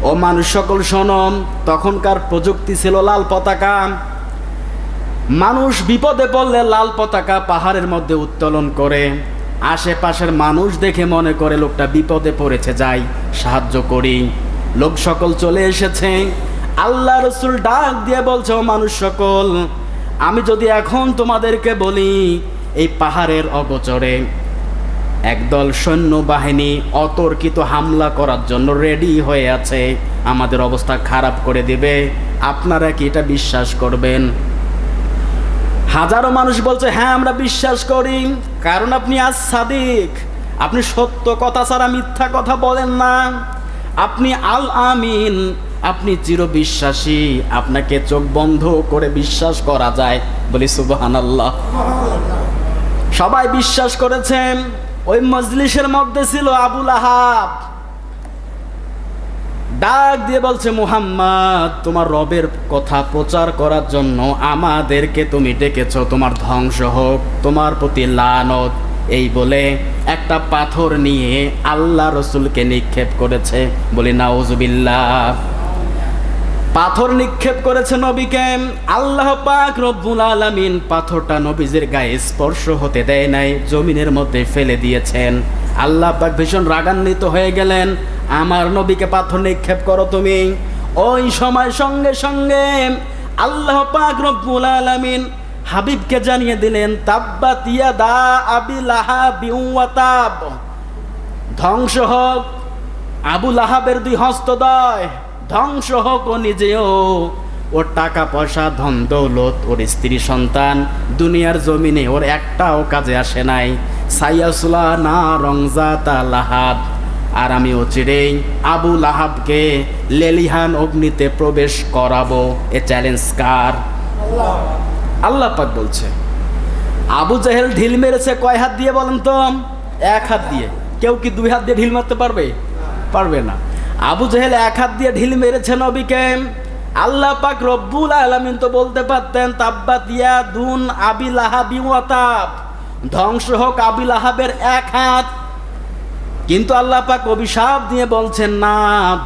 ও মানুষ সকল শোনো, তখনকার প্রযুক্তি ছিল লাল পতাকা। মানুষ বিপদে পড়লে লাল পতাকা পাহাড়ের মধ্যে উত্তোলন করে, আশেপাশের মানুষ দেখে মনে করে লোকটা বিপদে পড়েছে, যাই সাহায্য করি। লোক সকল চলে এসেছে। আল্লাহ রসুল ডাক দিয়ে বলছে, ও মানুষ সকল, আমি যদি এখন তোমাদেরকে বলি এই পাহাড়ের অগোচরে একদল সৈন্যবাহিনী অতর্কিত হামলা করার জন্য রেডি হয়ে আছে, আমাদের অবস্থা খারাপ করে দিবে, আপনারা কি এটা বিশ্বাস করবেন? হাজারো মানুষ বলছে, হ্যাঁ আমরা বিশ্বাস করি, কারণ আপনি আজ সাদিক, আপনি সত্য কথা ছাড়া মিথ্যা কথা বলেন না, আপনি আল আমিন, আপনি চিরবিশ্বাসী, আপনাকে চোখ বন্ধ করে বিশ্বাস করা যায়। বলি সুবহানাল্লাহ। সবাই বিশ্বাস করেছেন। ওই মজলিসের মধ্যে ছিল আবু লাহাব। ডাক দিয়ে বলছে, মুহাম্মদ, তোমার রবের কথা প্রচার করার জন্য আমাদেরকে তুমি ডেকেছো, তোমার ধ্বংস হোক, তোমার প্রতি লানত। এই বলে একটা পাথর নিয়ে আল্লাহ রসুলকে নিক্ষেপ করেছে। বলি নাউজুবিল্লাহ। পাথর নিক্ষেপ করেছে নবীকে। আল্লাহ পাক রব্বুল আলামিন পাথরটা নবীজির গায়ে স্পর্শ হতে দেয় নাই, জমিনের মধ্যে ফেলে দিয়েছেন। আল্লাহ পাক ভীষণ রাগান্বিত হয়ে গেলেন, আমার নবীকে পাথর নিক্ষেপ করো তুমি। ওই সময় সঙ্গে সঙ্গে আল্লাহ পাক রব্বুল আলামিন হাবিবকে জানিয়ে দিলেন, তাব্বাত ইয়াদা আবি লাহাবি ওয়া তাব, ধ্বংস হোক আবু লাহাবের দুই হস্তদ্বয়, ধ্বংস হোক ও নিজেও, ওর টাকা পয়সা ধন দৌলত, ওর স্ত্রী সন্তান, দুনিয়ার জমিনে ওর একটাও কাজে আসে নাই। সাইয়াসুলা না রংজাতা লাহাব, আর আমি অচিরেই আবু লাহাবকে লেলিহান অগ্নিতে প্রবেশ করাবো। এ চ্যালেঞ্জ কার? আল্লাহ পাক বলছে। আবু জেহেল ঢিল মেরেছে কয় হাত দিয়ে বলেন তো? এক হাত দিয়ে। কেউ কি দুই হাত দিয়ে ঢিল মারতে পারবে? পারবে না। আবু জেহেল এক হাত দিয়ে ঢিল মেরেছে নবীকে। আল্লাহ পাক রব্বুল আলামিন তো বলতে পারতেন, তাব্বাত ইয়াদুন আবি লাহাবি ওয়া তাব, ধ্বংস হোক আবি লাহাবের এক হাত। কিন্তু আল্লাহ পাক অভিশাপ দিয়ে বলছেন, না,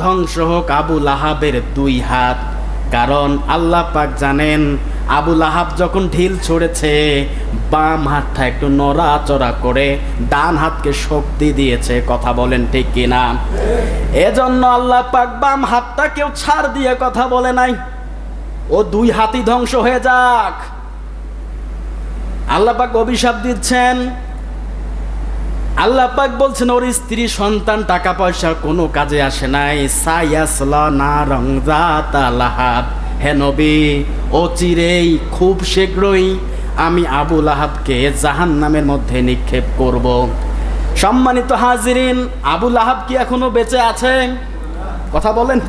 ধ্বংস হোক আবু লাহাবের দুই হাত। কারণ আল্লাহ পাক জানেন আবু লাহাব যখন ঢিল ছড়েছে, বাম হাতটা একটু নড়াচড়া করে ডান হাতকে শক্তি দিয়েছে। কথা বলেন ঠিক কিনা? এজন্য আল্লাহ পাক বাম হাতটা কেউ ছাড় দিয়ে কথা বলে নাই, ও দুই হাতই ধ্বংস হয়ে যাক। আল্লাহ পাক অভিশাপ দিচ্ছেন। আল্লাহ পাক বলছেন, ওর স্ত্রী সন্তান টাকা পয়সা কোনো কাজে আসে নাই। সায়াসলা নারং যাতা লাহাব, হে নবী, অচিরেই খুব শীঘ্রই আমি আবু লাহাবকে জাহান্নামের মধ্যে নিক্ষেপ করব। সম্মানিত হাজিরিন, আবু লাহাব কি এখনো বেঁচে আছে? কথা বলেন।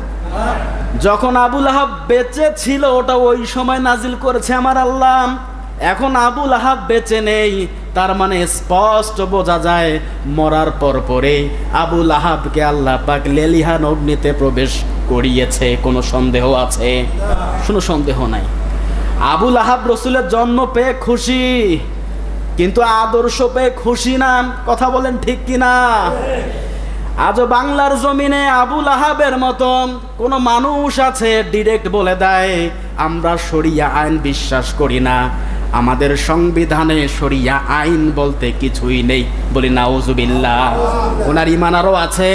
যখন আবু লাহাব বেঁচে ছিল ওটা ওই সময় নাজিল করেছে আমার আল্লাহ। এখন আবু লাহাব বেঁচে নেই, তার মানে স্পষ্ট বোঝা যায় মরার পর পরেই আবু লাহাবকে আল্লাহ পাক লেলিহান অগ্নিতে প্রবেশ করিয়েছে। কোনো সন্দেহ আছে? কোনো সন্দেহ নাই। আবু লাহাব রসুলের জন্ম পেয়ে খুশি, কিন্তু আদর্শ পেয়ে খুশি না। কথা বলেন ঠিক কিনা? আজও বাংলার জমিনে আবু লাহাবের মতো কোন মানুষ আছে ডিরেক্ট বলে দেয়, আমরা শরিয়া আইন বিশ্বাস করি না, আমাদের সংবিধানে শরিয়া আইন বলতে কিছুই নেই। বলি নাউজুবিল্লাহ। ওনার ঈমান আরও আছে?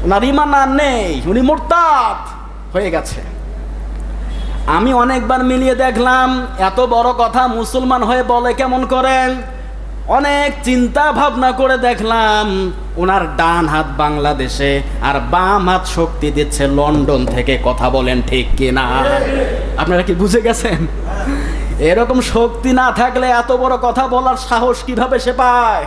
ওনার ঈমান আর নেই, উনি মুরতাদ হয়ে গেছে। আমি অনেকবার মিলিয়ে দেখলাম, এত বড় কথা মুসলমান হয়ে বলে কেমন করেন। অনেক চিন্তা ভাবনা করে দেখলাম, ওনার ডান হাত বাংলাদেশে আর বাম হাত শক্তি দিচ্ছে লন্ডন থেকে। কথা বলেন ঠিক কিনা? আপনারা কি বুঝে গেছেন? এরকম শক্তি না থাকলে এত বড় কথা বলার সাহস কিভাবে সে পায়?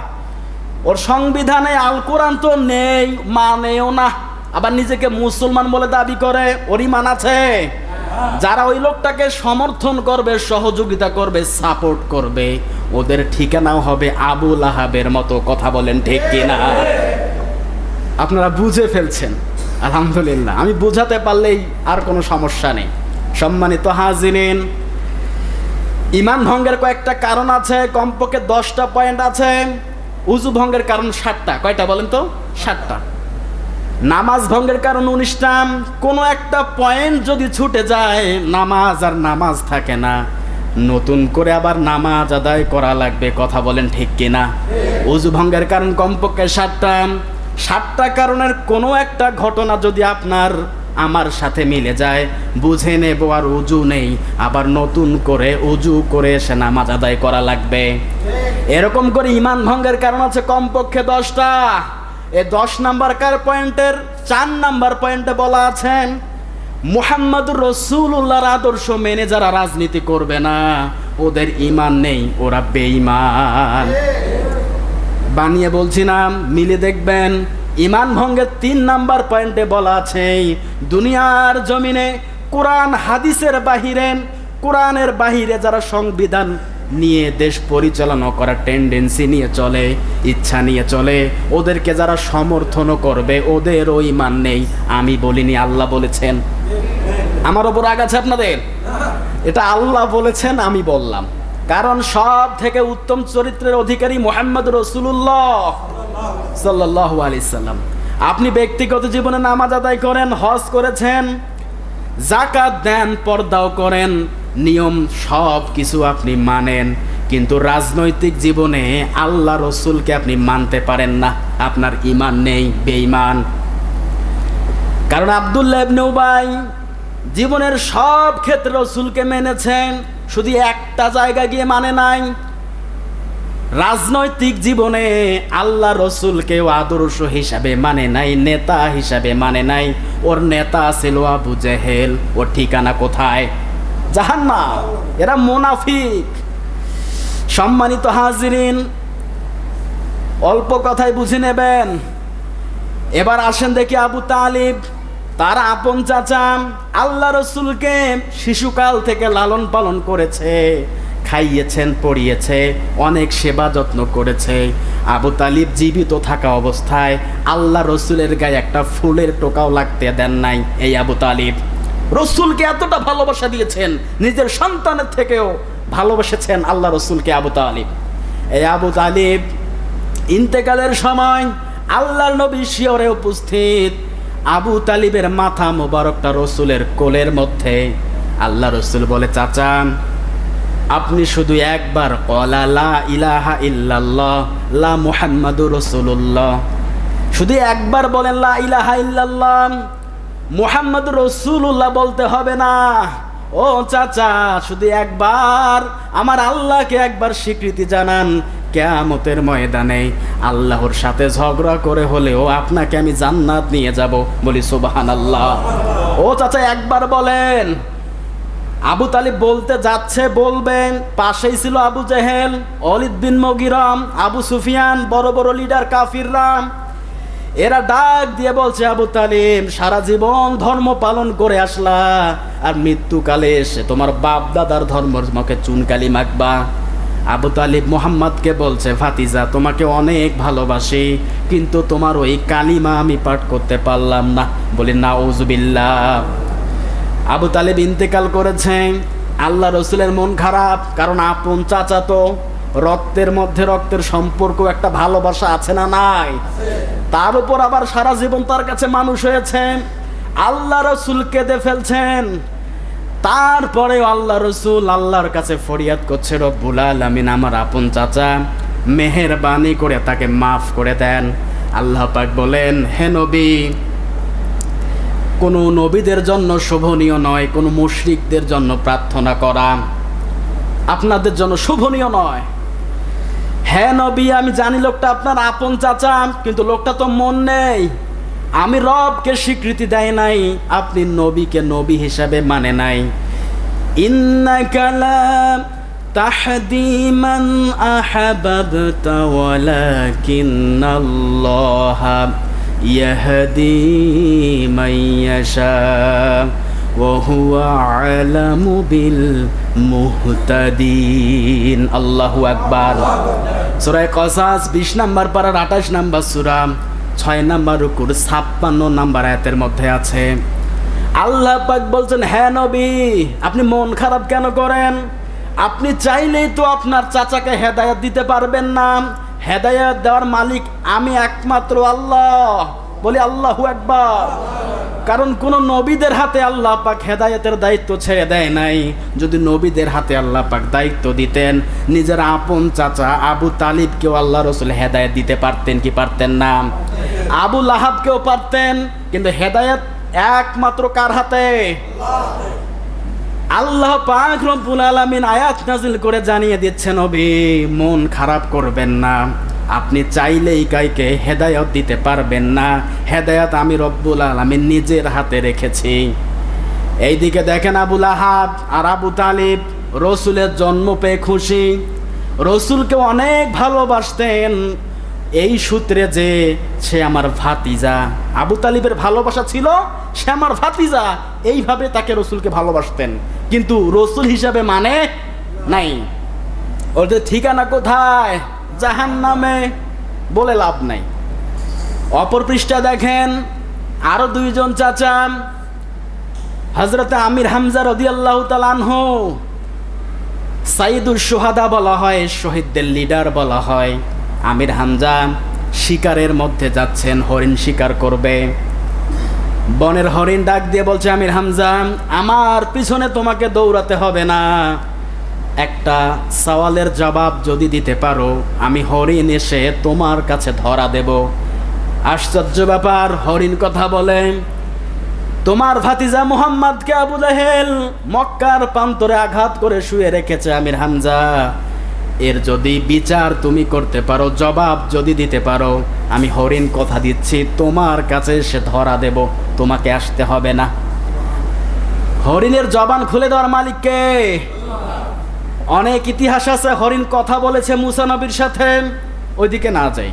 ওর সংবিধানে আল কোরআন তো নেই, মানেও না, আবার নিজেকে মুসলমান বলে দাবি করে। ওর ঈমান আছে? যারা ওই লোকটাকে সমর্থন করবে, সহযোগিতা করবে, সাপোর্ট করবে, ওদের ঠিকানাও হবে আবু লাহাবের মতো। কথা বলেন ঠিক কিনা? আপনারা বুঝে ফেলছেন, আলহামদুলিল্লাহ। আমি বুঝাতে পারলেই আর কোনো সমস্যা নেই। সম্মানিত হাজিরিন, ঈমান ভঙ্গের কয়েকটা কারণ আছে, কমপক্ষে 10টা পয়েন্ট আছে। উযু ভঙ্গের কারণ 7টা। কয়টা বলেন তো? 7টা। নামাজ ভঙ্গের কারণ 19টা, কোনো একটা পয়েন্ট যদি ছুটে যায় নামাজ আর নামাজ থাকে না, নতুন করে আবার নামাজ আদায় করা লাগবে। কথা বলেন ঠিক কিনা? ওযু ভঙ্গের কারণ কমপক্ষে 7টা কারণের কোনো একটা ঘটনা যদি আপনার আমার সাথে মিলে যায়, বুঝে নেব আর উজু নেই, আবার নতুন করে উজু করে এসে নামাজ আদায় করা লাগবে। এরকম করে ঈমান ভঙ্গের কারণ আছে কমপক্ষে 10টা। এই 10 নাম্বার পয়েন্টের 4 নাম্বার পয়েন্টে বলা আছে, মুহাম্মদুর রাসূলুল্লাহর আদর্শ মেনে যারা রাজনীতি করবে না, ওদের ঈমান নেই, ওরা বেঈমান। বানিয়ে বলছি না, মিলে দেখবেন। ঈমান ভঙ্গের 3 নাম্বার পয়েন্টে বলা আছে, দুনিয়ার জমিনে কোরআন হাদিসের বাহিরে, কোরআনের বাহিরে যারা সংবিধান নিয়ে দেশ পরিচালনা করার টেন্ডেন্সি নিয়ে চলে, ইচ্ছা নিয়ে চলে, ওদেরকে যারা সমর্থন করবে ওদেরও ঈমান নেই। আমি বলিনি, আল্লাহ বলেছেন। আমার ওপর রাগ আছে আপনাদের? এটা আল্লাহ বলেছেন, আমি বললাম। কারণ সব থেকে উত্তম চরিত্রের অধিকারী মুহাম্মদ রাসূলুল্লাহ সাল্লাল্লাহু আলাইহি সাল্লাম। আপনি ব্যক্তিগত জীবনে নামাজ আদায় করেন, হজ করেছেন, যাকাত দেন, পর্দাও করেন, নিয়ম সব কিছু আপনি মানেন, কিন্তু রাজনৈতিক জীবনে আল্লাহ রসুলকে আপনি মানতে পারেন না, আপনার ঈমান নেই, বেঈমান। কারণ আব্দুল্লাহ ইবনে উবাই জীবনের সব ক্ষেত্রে রসুলকে মেনেছেন, শুধু একটা জায়গায় গিয়ে মানে নাই। রাজনৈতিক জীবনে আল্লাহ রসুলকেও আদর্শ হিসাবে মানে নাই, নেতা হিসাবে মানে নাই। ওর নেতা ছিল আবু জেহেল। ওর ঠিকানা কোথায়? জাহান্নাম। এরা মুনাফিক। সম্মানিত হাজিরিন, অল্প কথায় বুঝে নেবেন। এবার আসেন দেখি আবু তালিব, তার আপন চাচা, আল্লাহ রসুলকে শিশুকাল থেকে লালন পালন করেছে, খাইয়েছেন, পড়িয়েছে, অনেক সেবা যত্ন করেছে। আবু তালিব জীবিত থাকা অবস্থায় আল্লাহ রসুলের গায়ে একটা ফুলের টোকাও লাগতে দেন নাই। এই আবু তালিব রসুলকে এতটা ভালোবাসা দিয়েছেন, নিজের সন্তানের থেকেও ভালোবেসেছেন আল্লাহ রসুলকে আবু তালিব। এই আবু তালিব ইন্তেকালের সময় আল্লাহর নবী শিয়রে উপস্থিত। আবু তালিবের মাথা মোবারকটা রসুলের কোলের মধ্যে। আল্লাহ রসুল বলে, চাচা আপনি শুধু একবার ক্বালা লা ইলাহা ইল্লাল্লাহ লা মুহাম্মাদুর রাসূলুল্লাহ, শুধু একবার বলেন লা ইলাহা ইল্লাল্লাহ মুহাম্মাদুর রাসূলুল্লাহ বলতে হবে না। ও চাচা, শুধু একবার আমার আল্লাহকে একবার স্বীকৃতি জানান, কিয়ামতের ময়দানে আল্লাহর সাথে ঝগড়া করে হলেও আপনাকে আমি জান্নাত নিয়ে যাব। বলি সুবহানাল্লাহ। ও চাচা একবার বলেন। আবু তালিব বলতে যাচ্ছে, বলবেন, পাশেই ছিল আবু জেহেল, ওয়ালিদ বিন মুগিরা, আবু সুফিয়ান, বড় বড় লিডার কাফিররা। এরা ডাক দিয়ে বলছে, আবু তালিব সারা জীবন ধর্ম পালন করে আসলা, আর মৃত্যুকালে এসে তোমার বাপ দাদার ধর্মকে চুনকালি মাখবা। আবু তালিব মুহাম্মদকে বলছে, ভাতিজা তোমাকে অনেক ভালোবাসি, কিন্তু তোমার ওই কালিমা আমি পাঠ করতে পারলাম না। বলি নাউজুবিল্লাহ। আবু তালিব ইন্তেকাল করেছেন। আল্লাহ রসুলের মন খারাপ, কারণ আপন চাচা তো, রক্তের মধ্যে রক্তের সম্পর্ক, একটা ভালোবাসা আছে না নাই? তার উপর আবার সারা জীবন তার কাছে মানুষ হয়েছেন। আল্লাহ রসুল কেঁদে ফেলছেন। তারপরে আল্লাহ রসুল আল্লাহর কাছে ফরিয়াদ করছে, রব্বুল আলামিন আমার আপন চাচা, মেহেরবানি করে তাকে মাফ করে দেন। আল্লাহ পাক বলেন, হে নবী, কোনো নবীদের জন্য শোভনীয় নয় কোনো মুশরিকদের জন্য প্রার্থনা করা, আপনাদের জন্য শোভনীয় নয়। হ্যাঁ নবী, আমি জানি লোকটা আপনার আপন চাচা, কিন্তু লোকটা তো মন নেই। আমি রবকে স্বীকৃতি দেয় নাই, আপনি নবীকে নবী হিসাবে মানে নাই। ইন্নাকা লা তাহদি মান আহাবাবতা ওয়ালাকিন্নাল্লাহা ইয়াহদি মান ইয়াশা ওয়া হুয়া আলামু বিল মুহতাদিন। আল্লাহু আকবার। সূরা কসাস 20 নম্বর পারার 28 নম্বর সূরা 6 নম্বর রুকুর 56 নম্বর আয়াতের মধ্যে আছে। আল্লাহ পাক বলছেন, হ্যাঁ নবী, আপনি মন খারাপ কেন করেন? আপনি চাইলেই তো আপনার চাচাকে হেদায়েত দিতে পারবেন না। হেদায়েত দেওয়ার মালিক আমি একমাত্র আল্লাহ। বলি আল্লাহু আকবার। কারণ কোন নবীদের হাতে আল্লাহ পাক হেদায়েতের দায়িত্ব ছেড়ে দেয় নাই। যদি নবীদের হাতে আল্লাহ পাক দায়িত্ব দিতেন, নিজের আপন চাচা আবু তালিবকেও আল্লাহ রসুল হেদায়েত দিতে পারতেন কি পারতেন না? আবু লাহাবকেও পারতেন, কিন্তু হেদায়েত একমাত্র কার হাতে? আল্লাহ পাক রব্বুল আলামিন আয়াত নাজিল করে জানিয়ে দিচ্ছেন, নবী মন খারাপ করবেন না, আপনি চাইলেই কাইকে হেদায়েত দিতে পারবেন না, হেদায়েত আমি রব্বুল আলামিন নিজের হাতে রেখেছি। এইদিকে দেখেন আবু লাহাব আর আবু তালিব রসুলের জন্ম পেয়ে খুশি, রসুলকে অনেক ভালোবাসতেন এই সূত্রে যে সে আমার ভাতিজা। আবু তালিবের ভালোবাসা ছিল সে আমার ভাতিজা, এইভাবে তাকে রসুলকে ভালোবাসতেন, কিন্তু রসুল হিসাবে মানে নাই। ওদের ঠিকানা কোথায়? জাহান্নামে, বলে লাভ নাই। অপর পৃষ্ঠা দেখেন আরো দুইজন চাচা, হযরতে আমির হামজা রাদিয়াল্লাহু তাআলা আনহু, সাইয়্যিদুশ শুহাদা বলা হয়, শহীদদের লিডার বলা হয়। আমির হামজা শিকারের মধ্যে যাচ্ছেন, হরিণ শিকার করবে। বনের হরিণ ডাক দিয়ে বলছে, আমির হামজা আমার পিছনে তোমাকে দৌড়াতে হবে না, একটা সওয়ালের জবাব যদি দিতে পারো আমি হরিণ এসে তোমার কাছে ধরা দেব। আশ্চর্য ব্যাপার, হরিণ কথা বলে, তোমার ভাতিজা মুহাম্মদকে আবু জাহেল মক্কার প্রান্তরে আঘাত করে শুয়ে রেখেছে আমির হামজা, এর যদি বিচার তুমি করতে পারো, জবাব যদি দিতে পারো, আমি হরিণ কথা দিচ্ছি তোমার কাছে এসে ধরা দেব, তোমাকে আসতে হবে না। হরিণের জবান খুলে দেওয়ার মালিক কে? অনেক ইতিহাস আছে হরিণ কথা বলেছে মুসা নবীর সাথে, ওইদিকে না যাই।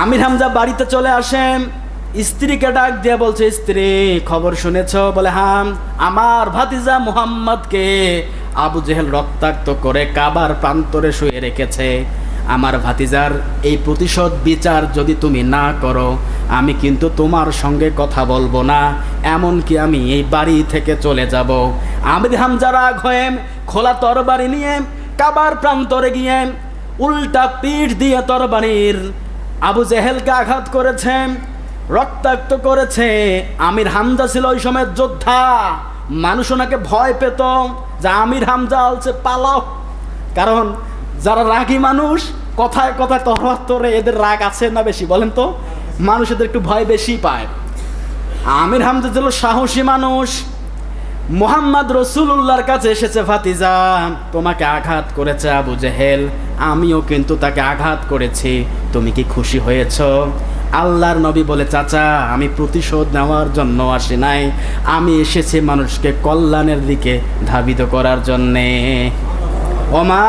আমির হামজা বাড়িতে চলে আসেন, স্ত্রীকে ডাক দিয়ে বলছে, স্ত্রী খবর শুনেছ? বলে হ্যাঁ, আমার ভাতিজা মুহাম্মদকে আবু জেহেল রক্তাক্ত করে কাবার প্রান্তরে শুয়ে রেখেছে, আমার ভাতিজার এই প্রতিশোধ বিচার যদি তুমি না করো আমি কিন্তু তোমার সঙ্গে কথা বলবো না, এমনকি আমি এই বাড়ি থেকে চলে যাব। আমির হামজা রাগ হয়ে খোলা তরবারি নিয়ে কাবার প্রান্তরে গিয়ে উল্টা পিঠ দিয়ে তরবারির আবু জেহেলকে আঘাত করেছে, রক্তাক্ত করেছে। আমির হামজা ছিল ওই সময় যোদ্ধা, মানুষ ওনাকে ভয় পেত যে আমির হামজা বলছে পালাও, কারণ যারা রাগী মানুষ কথায় কথায় তরবারি তোরে, এদের রাগ আছে না বেশি বলেন তো? মানুষ এদের একটু ভয় বেশি পায়। আমির হামজা ছিল সাহসী মানুষ। মুহাম্মদ রাসূলুল্লাহর কাছে এসেছে, ভাতিজা তোমাকে আঘাত করেছে আবু জেহেল, আমিও কিন্তু তাকে আঘাত করেছি, তুমি কি খুশি হয়েছ? আল্লাহর নবী বলে, চাচা আমি প্রতিশোধ নেওয়ার জন্য আসি নাই, আমি এসেছি মানুষকে কল্যাণের দিকে ধাবিত করার জন্যে। ওমা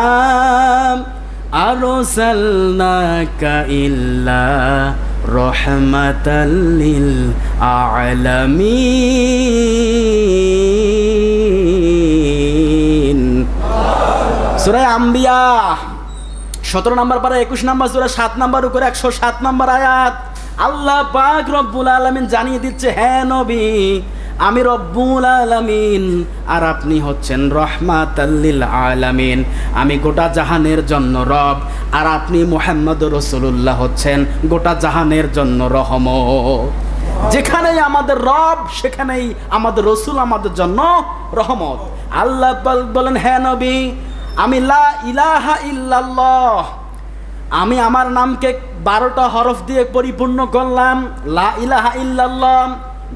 আরসালনাকা ইল্লা রাহমাতাল লিল আলামিন। সূরা আম্বিয়া 17 নম্বর পারা 21 নম্বর সূরা 7 নম্বর উপরে 107 নম্বর আয়াত। আল্লাহ পাক রব্বুল আলামিন জানিয়ে দিচ্ছে, হ্যাঁ নবী আমি রব্বুল আলামিন আর আপনি হচ্ছেন রহমাতাল লিল আলামিন, আমি গোটা জাহানের জন্য রব, আর আপনি মুহাম্মদুর রাসূলুল্লাহ হচ্ছেন গোটা জাহানের জন্য রহমত। যেখানেই আমাদের রব সেখানেই আমাদের রসুল আমাদের জন্য রহমত। আল্লাহ পাক বলেন, হ্যাঁ নবী আমি লা ইলাহা ইল্লাল্লাহ, আমি আমার নামকে 12টা হরফ দিয়ে পরিপূর্ণ করলাম। লা ইলাহা ইল্লাল্লাহ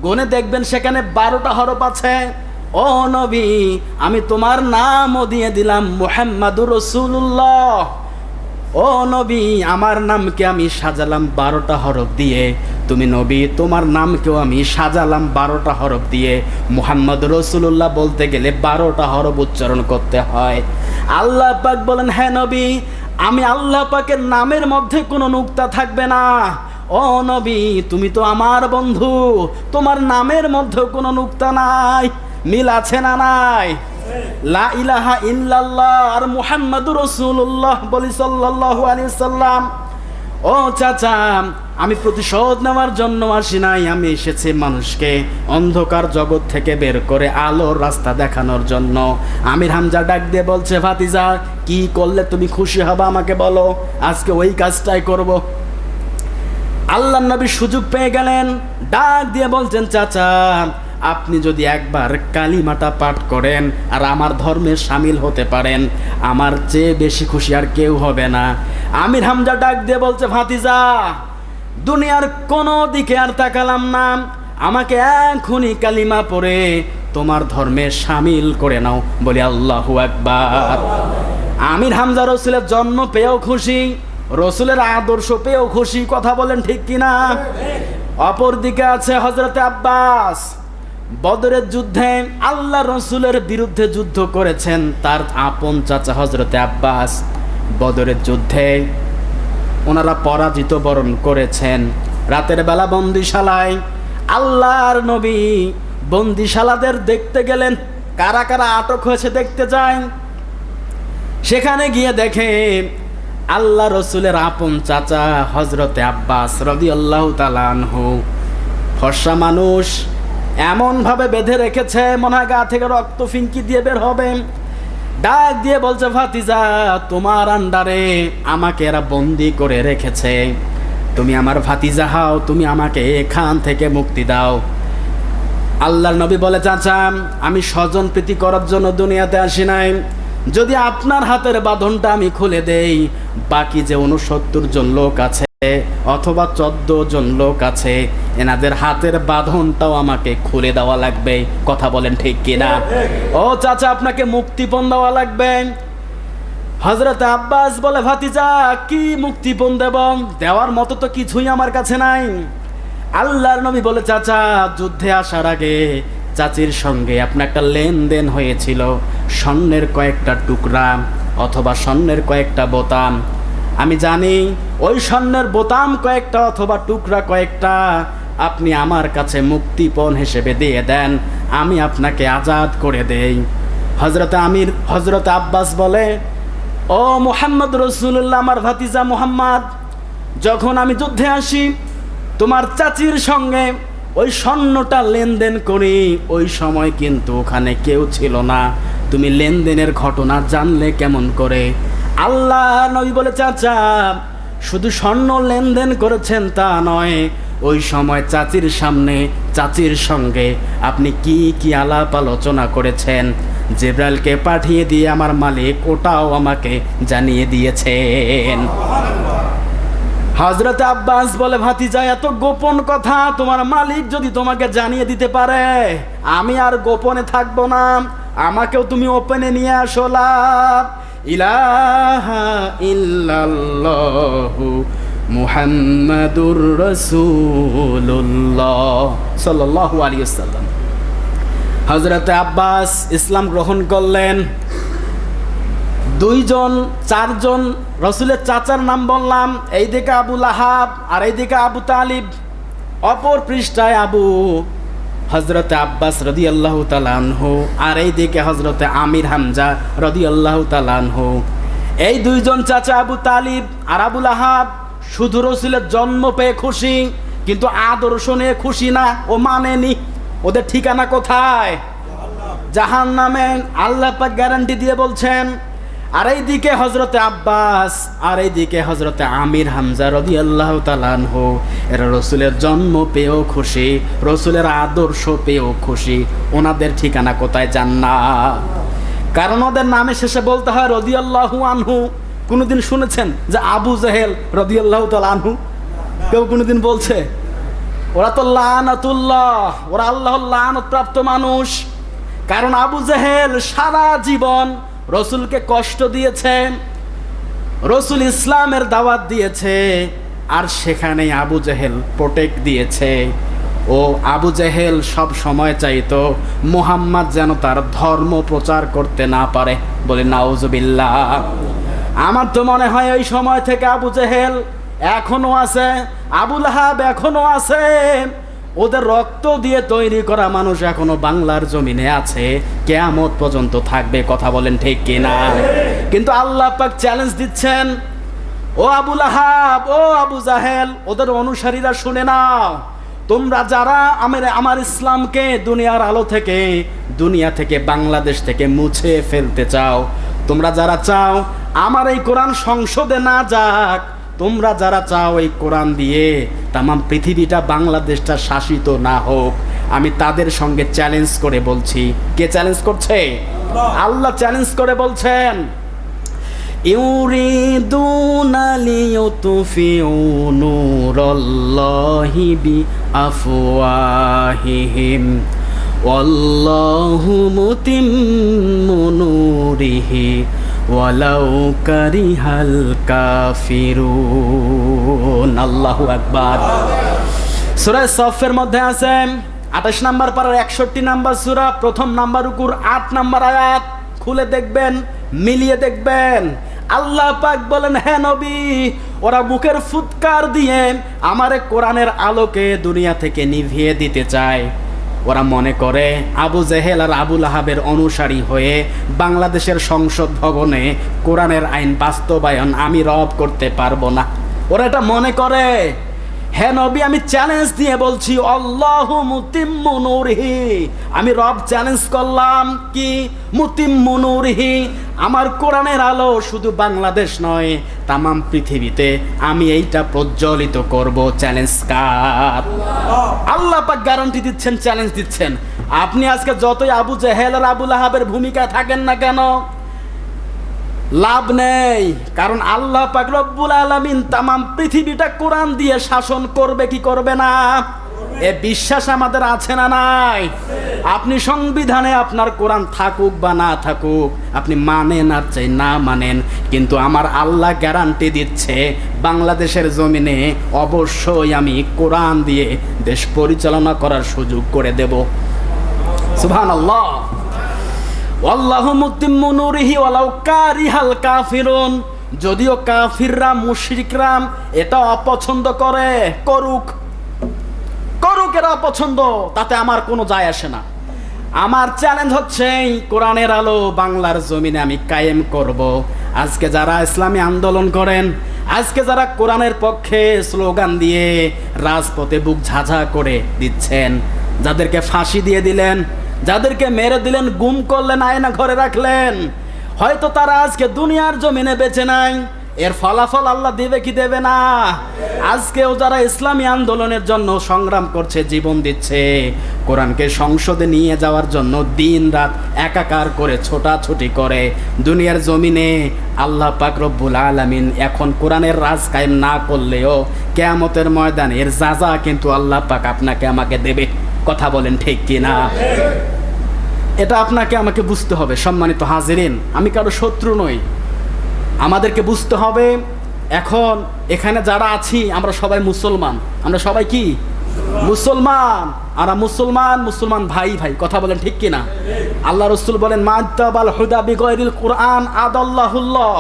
গনে দেখবেন সেখানে 12টা হরফ আছে। ও নবী আমি তোমার নামও দিয়ে দিলাম মুহাম্মাদুর রাসূলুল্লাহ। ও নবী আমার নামকে আমি সাজালাম 12টা হরফ দিয়ে, তুমি নবী তোমার নামকেও আমি সাজালাম 12টা হরফ দিয়ে। মুহাম্মাদুর রাসূলুল্লাহ বলতে গেলে 12টা হরফ উচ্চারণ করতে হয়। আল্লাহ পাক বলেন, হ্যাঁ নবী আমি আল্লাহ পাকের নামের মধ্যে কোনো নুক্তা থাকবে না। ও নবী তুমি তো আমার বন্ধু, তোমার নামের মধ্যে কোনো নুক্তা নাই, মিল আছে না নাই? লা ইলাহা ইল্লাল্লাহ আর মুহাম্মাদুর রাসূলুল্লাহ বলি সাল্লাল্লাহু আলাইহি সাল্লাম। ও চাচা আমি প্রতিশোধ নেওয়ার জন্য আসি নাই, আমি এসেছি মানুষকে অন্ধকার জগৎ থেকে বের করে আলোর রাস্তা দেখানোর জন্য। আমির হামজা ডাক দিয়ে বলছে, ভাতিজা কি করলে তুমি খুশি হবে আমাকে বলো, আজকে ওই কাজটাই করব। আল্লাহর নবী সুযোগ পেয়ে গেলেন, ডাক দিয়ে বলছেন, চাচা আপনি যদি একবার কালিমাটা পাঠ করেন আর আমার ধর্মে শামিল হতে পারেন, আমার চেয়ে বেশি খুশি আর কেউ হবে না। আমির হামজা ডাক দিয়ে বলছে, ভাতিজা দুনিয়ার কোনো দিকে আর তাকালাম না, আমাকে এখনই কালিমা পড়ে তোমার ধর্মে শামিল করে নাও। বলি আল্লাহু আকবার। আমির হামজা রসুলের জন্ম পেয়েও খুশি, রসুলের আদর্শ পেয়েও খুশি। কথা বলেন ঠিক কিনা? অপর দিকে আছে হযরতে আব্বাস। বদরের যুদ্ধে আল্লাহ রসুলের বিরুদ্ধে যুদ্ধ করেছেন তার আপন চাচা হযরতে আব্বাস। বদরের যুদ্ধে ওনারা পরাজিত বরণ করেছেন। রাতের বেলা বন্দিশালায় আল্লাহর নবী বন্দিশালাদের দেখতে গেলেন, কারা কারা আটক হয়েছে দেখতে যায়। সেখানে গিয়ে দেখে আল্লাহ রসুলের আপন চাচা হযরতে আব্বাস রাদিয়াল্লাহু তাআলা আনহু, ফর্সা মানুষ, এমনভাবে বেঁধে রেখেছে মনে হয় গা থেকে রক্ত ফিনকি দিয়ে বের হবে। ডাক দিয়ে বলছে, ভাতিজা তোমার আন্ডারে আমাকে এরা বন্দি করে রেখেছে, তুমি আমার ভাতিজা হও, তুমি আমাকে এখান থেকে মুক্তি দাও। আল্লাহর নবী বলে, চাচা আমি স্বজন প্রীতি করার জন্য দুনিয়াতে আসি নাই, যদি আপনার হাতের বাঁধনটা আমি খুলে দেই, বাকি যে 69 জন লোক আছে অথবা 14 জন লোক আছে, এনাদের হাতের বাঁধনটাও আমাকে খুলে দেওয়া লাগবে। কথা বলেন ঠিক কিনা? ও চাচা আপনাকে মুক্তিপণ দেওয়া লাগবে। হযরত আব্বাস বলে, ভাতিজা কি মুক্তিপণ দেব? দেওয়ার মতো তো কিছুই আমার কাছে নাই। আল্লাহর নবী বলে, চাচা যুদ্ধে আসার আগে চাচির সঙ্গে আপনার একটা লেনদেন হয়েছিল, স্বর্ণের কয়েকটা টুকরা অথবা স্বর্ণের কয়েকটা বোতাম। আমি জানি ওই স্বর্ণের বোতাম কয়েকটা অথবা টুকরা কয়েকটা আপনি আমার কাছে মুক্তিপণ হিসেবে দিয়ে দেন, আমি আপনাকে আজাদ করে দেই। হযরত আব্বাস বলে, ও মুহাম্মদ রাসূলুল্লাহ, আমার ভাতিজা মুহাম্মদ, যখন আমি যুদ্ধে আসি তোমার চাচির সঙ্গে ওই স্বর্ণটা লেনদেন করি, ওই সময় কিন্তু ওখানে কেউ ছিল না, তুমি লেনদেনের ঘটনা জানলে কেমন করে? আল্লাহ নবী বলে, চাচা শুধু স্বর্ণ লেনদেন করেছেন তা নয়, ওই সময় চাচির সামনে চাচির সঙ্গে আপনি কি কি আলাপ আলোচনা করেছেন, জিবরাইলকে পাঠিয়ে দিয়ে আমার মালিক ওটাও আমাকে জানিয়ে দিয়েছেন। হযরত আব্বাস বলে, ভাতিজা এত গোপন কথা তোমার মালিক যদি তোমাকে জানিয়ে দিতে পারে, আমি আর গোপনে থাকবো না, আমাকেও তুমি ওপেনে নিয়ে আসো। লা ইলাহা ইল্লাল্লাহু মুহাম্মাদুর রাসূলুল্লাহ সাল্লাল্লাহু আলাইহি ওয়াসাল্লাম। হযরত আব্বাস ইসলাম গ্রহণ করলেন। 2 জন 4 জন রসুলের চাচার নাম বললাম, এইদিকে আবু লাহাব আর এইদিকে আবু তালিব, অপর পৃষ্ঠায় আবু হযরতে আব্বাস রাদিয়াল্লাহু তাআলা আনহু, আর এইদিকে হযরতে আমির হামজা রাদিয়াল্লাহু তাআলা আনহু। এই 2 জন চাচা আবু তালিব আর আবু লাহাব শুধু রসুলের জন্ম পেয়ে খুশি, কিন্তু আদর্শ নিয়ে খুশি না, ও মানেনি। ওদের ঠিকানা কোথায়? জাহান্নামে। আল্লাহ পাক গ্যারান্টি দিয়ে বলছেন। আর এইদিকে হযরতে আব্বাস আর এইদিকে হযরতে আমির হামজা রাদিয়াল্লাহু তাআলা আনহু, এরা রসুলের জন্ম পেয়েও খুশি, রসুলের আদর্শ পেয়েও খুশি। ওনাদের ঠিকানা কোথায়? জান্নাত। কারণ ওদের নামে শেষে বলতে হয় রাদিয়াল্লাহু আনহু। কোনোদিন শুনেছেন যে আবু জেহেল রাদিয়াল্লাহু তাআলা আনহু? কেউ কোনোদিন বলছে? ওরা তো লানাতুল্লাহ, ওরা আল্লাহর লানত প্রাপ্ত মানুষ। কারণ আবু জেহেল সারা জীবন রসুলকে কষ্ট দিয়েছে, রসুল ইসলামের দাওয়াত দিয়েছে, আর সেখানে আবু জেহেল প্রোটেক্ট দিয়েছে। ও আবু জেহেল সব সময় চাইতো মুহাম্মদ যেন তার ধর্ম প্রচার করতে না পারে। বলে নাউজুবিল্লাহ। আমার তো মনে হয় ওই সময় থেকে আবু জেহেল এখনো আছে, আবু লাহাব এখনো আছে, ওদের রক্ত দিয়ে তৈরি করা মানুষ এখনো বাংলার জমিনে আছে, কিয়ামত পর্যন্ত থাকবে। কথা বলেন ঠিক কিনা? কিন্তু আল্লাহ পাক চ্যালেঞ্জ দিচ্ছেন, ও আবু লাহাব, ও আবু জাহেল, ওদের অনুসারীরা শুনে নাও, তোমরা যারা আমার ইসলামকে দুনিয়ার আলো থেকে, দুনিয়া থেকে, বাংলাদেশ থেকে মুছে ফেলতে চাও, তোমরা যারা চাও আমার এই কোরআন সংসদে না যাক, তোমরা যারা চাও এই কোরআন দিয়ে তামাম পৃথিবীটা বাংলাদেশটা শাসিত না হোক, আমি তাদের সঙ্গে চ্যালেঞ্জ করে বলছি। কে চ্যালেঞ্জ করছে? আল্লাহ চ্যালেঞ্জ করে বলছেন, ইউরিদুনা লিয়ুতফিউ নূরাল্লাহি বিআফওয়াহিহিম ওয়াল্লাহু মুতিম্মু নূরিহি ওয়ালাউ কারিহাল কাফিরুন। আল্লাহু আকবার। সূরা সফের মধ্যে আছে 28 নম্বর পারার 61 নম্বর সূরা, প্রথম নাম্বার রুকুর 8 নম্বর আয়াত। খুলে দেখবেন, মিলিয়ে দেখবেন। আল্লাহ পাক বলেন, হে নবী, ওরা মুখের ফুৎকার দিয়ে আমারে কোরআনের আলোকে দুনিয়া থেকে নিভিয়ে দিতে চায়। ওরা মনে করে আবু জেহেল আর আবু লাহাবের অনুসারী হয়ে বাংলাদেশের সংসদ ভবনে কোরআনের আইন বাস্তবায়ন আমি রব করতে পারবো না। ওরা এটা মনে করে। হে নবী, আমি চ্যালেঞ্জ দিয়ে বলছি, আল্লাহু মুতিম্মু নূরিহি, আমি রব চ্যালেঞ্জ করলাম কি, মুতিম্মু নূরিহি, আমার কোরআনের আলো শুধু বাংলাদেশ নয় তামাম পৃথিবীতে আমি এইটা প্রজ্বলিত করব। চ্যালেঞ্জ কার? আল্লাহ পাক গ্যারান্টি দিচ্ছেন, চ্যালেঞ্জ দিচ্ছেন। আপনি আজকে যতই আবু জেহেল আর আবু লাহাবের ভূমিকায় থাকেন না কেন, লাভ নেই। কারণ আল্লাহ পাক রব্বুল আলামিন তামাম পৃথিবীটা কোরআন দিয়ে শাসন করবে কি করবে না, এ বিশ্বাস আমাদের আছে না নাই? আপনি সংবিধানে আপনার কোরআন থাকুক বা না থাকুক, আপনি মানেন আর চাই না মানেন, কিন্তু আমার আল্লাহ গ্যারান্টি দিচ্ছে বাংলাদেশের জমিনে অবশ্যই আমি কোরআন দিয়ে দেশ পরিচালনা করার সুযোগ করে দেব। সুবহানাল্লাহ। আল্লাহু মুতিম্মু নূরিহি ওয়ালাউ কারিহাল কাফিরুন। যদিও কাফিররা, মুশরিকরা এটা অপছন্দ করে, করুক করুক, এরা অপছন্দ, তাতে আমার কোনো যায় আসে না। আমার চ্যালেঞ্জ হচ্ছে কোরআনের আলো বাংলার জমিনে আমি কায়েম করব। আজকে যারা ইসলামী আন্দোলন করেন, আজকে যারা কোরআনের পক্ষে স্লোগান দিয়ে রাজপথে বুক ঝাঝা করে দিচ্ছেন, যাদেরকে ফাঁসি দিয়ে দিলেন, যাদেরকে মেরে দিলেন, গুম করলেন, আয়না ঘরে রাখলেন, হয়তো তারা আজকে দুনিয়ার জমিনে বেঁচে নাই। এর ফলাফল আল্লাহ দেবে কি দেবে না? আজকেও যারা ইসলামী আন্দোলনের জন্য সংগ্রাম করছে, জীবন দিচ্ছে, কোরআনকে সংসদে নিয়ে যাওয়ার জন্য দিন রাত একাকার করে ছোটাছুটি করে, দুনিয়ার জমিনে আল্লাহ পাক রব্বুল আলামিন এখন কোরআনের রাজ কায়েম না করলেও কিয়ামতের ময়দানে এর যাজা কিন্তু আল্লাহ পাক আপনাকে আমাকে দেবে। কথা বলেন ঠিক কি না? এটা আপনাকে আমাকে বুঝতে হবে। সম্মানিত হাজিরিন, আমি কারো শত্রু নই, আমাদেরকে বুঝতে হবে। এখন এখানে যারা আছি আমরা সবাই মুসলমান, আমরা সবাই কি মুসলমান, আর মুসলমান মুসলমান ভাই ভাই। কথা বলেন ঠিক কিনা? আল্লাহ রাসূল বলেন, মা'তাবাল হুদা বিগায়রিল কুরআন আদাল্লাহুল্লাহ।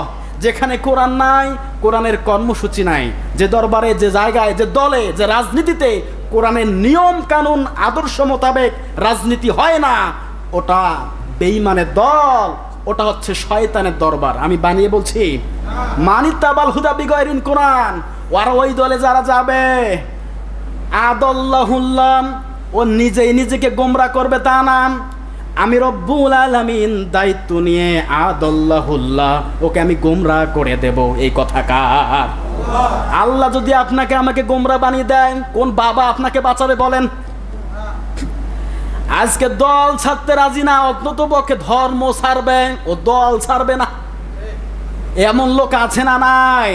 যেখানে কোরআন নাই, কোরআনের কর্মসূচি নাই, যে দরবারে, যে জায়গায়, যে দলে, যে রাজনীতিতে কোরআনের নিয়ম কানুন আদর্শ মোতাবেক রাজনীতি হয় না, ওটা বেঈমানের দল, ওটা হচ্ছে শয়তানের দরবার। আমি বানিয়ে বলছি, মানিতাবাল হুদা বিগায়রিল কোরআন, আর ওই দলে যারা যাবে আদাল্লাহুল্লাহ, ও নিজেই নিজেকে গোমরা করবে তা না, আমি রব্বুল আলামিন দায়িত্ব নিয়ে আদাল্লাহুল্লাহ, ওকে আমি গোমরা করে দেব। এই কথা কার? আল্লাহ যদি আপনাকে আমাকে গোমরা বানিয়ে দেয়, কোন বাবা আপনাকে বাঁচাবে বলেন? আজকে দল ছাড়তে রাজি না, অন্তত পক্ষে ধর্ম ছাড়বে, ও দল ছাড়বে না। এমন লোক আছে না নাই?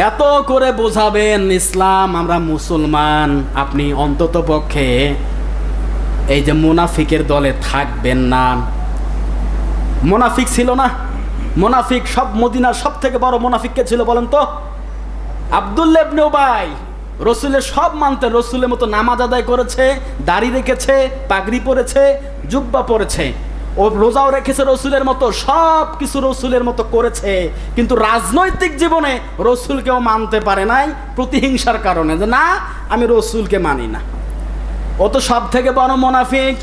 এত করে বোঝাবেন ইসলাম, আমরা মুসলমান, আপনি অন্তত পক্ষে এই যে মুনাফিকের দলে থাকবেন না। মুনাফিক ছিল না? মুনাফিক সব মদিনার সব থেকে বড় মুনাফিক কে ছিল বলেন তো? আব্দুল্লাহ ইবনে উবাই। রসুলের সব মানতেন, রসুলের মতো নামাজ আদায় করেছে, দাড়ি রেখেছে, পাগড়ি পরেছে, জুব্বা পরেছে, ও রোজাও রেখেছে রসুলের মতো, সব কিছু রসুলের মতো করেছে, কিন্তু রাজনৈতিক জীবনে রসুলকেও মানতে পারে নাই প্রতিহিংসার কারণে, যে না আমি রসুলকে মানি না। ও তো সব থেকে বড় মুনাফিক।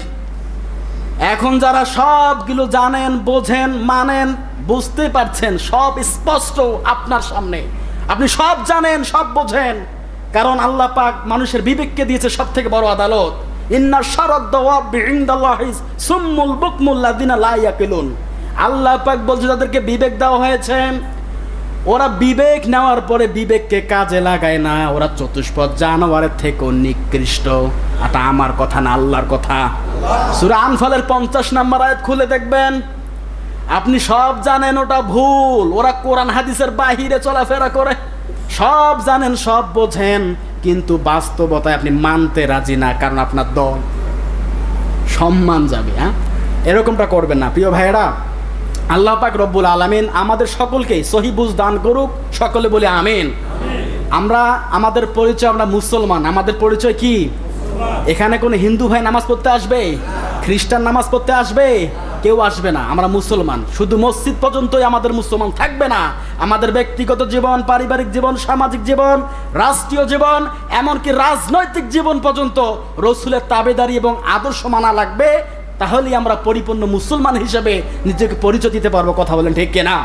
এখন যারা সবগুলো জানেন, বোঝেন, মানেন, বুঝতে পারছেন, সব স্পষ্ট আপনার সামনে, আপনি সব জানেন, সব বোঝেন, কারণ আল্লাহ পাক মানুষের বিবেককে দিয়েছে সব থেকে বড় আদালত। ইন্না শারাদ দাওয়াবি ইনদাল্লাহি সুম্মুল বুকমুল লাযিনা লা ইয়াকিলুন। আল্লাহ পাক বলছে যাদেরকে বিবেক দেওয়া হয়েছে ওরা বিবেক নেওয়ার পরে বিবেককে কাজে লাগায় না, ওরা চতুষ্পদ জানোয়ারের থেকেও নিকৃষ্ট। এটা আমার কথা না, আল্লাহর কথা। সূরা আনফালের 50 নম্বর আয়াত খুলে দেখবেন। আপনি সব জানেন ওটা ভুল, ওরা কোরআন হাদিসের বাহিরে চলাফেরা করে, সব জানেন, সব বোঝেন, কিন্তু বাস্তবতায় আপনি মানতে রাজি না, কারণ আপনার দল সম্মান যাবে। হ্যাঁ, এরকমটা করবেন না প্রিয় ভাইয়েরা। আল্লাহ পাক রব্বুল আলামিন আমাদের সকলকে সহি বুঝ দান করুক, সকলে বলে আমিন। আমরা আমাদের পরিচয়, আমরা মুসলমান, আমাদের পরিচয় কি? এখানে কোনো হিন্দু ভাই নামাজ পড়তে আসবে? খ্রিস্টান নামাজ পড়তে আসবে? কেউ আসবে না। আমরা মুসলমান, শুধু মসজিদ পর্যন্তই আমাদের মুসলমান থাকবে না। আমাদের ব্যক্তিগত জীবন, পারিবারিক জীবন, সামাজিক জীবন, রাষ্ট্রীয় জীবন, এমনকি রাজনৈতিক জীবন পর্যন্ত রসুলের তাবেদারি এবং আদর্শ মানা লাগবে। তাহলেই আমরা পরিপূর্ণ মুসলমান হিসেবে নিজেকে পরিচয় দিতে পারবো। কথা বলেন ঠিক কিনা?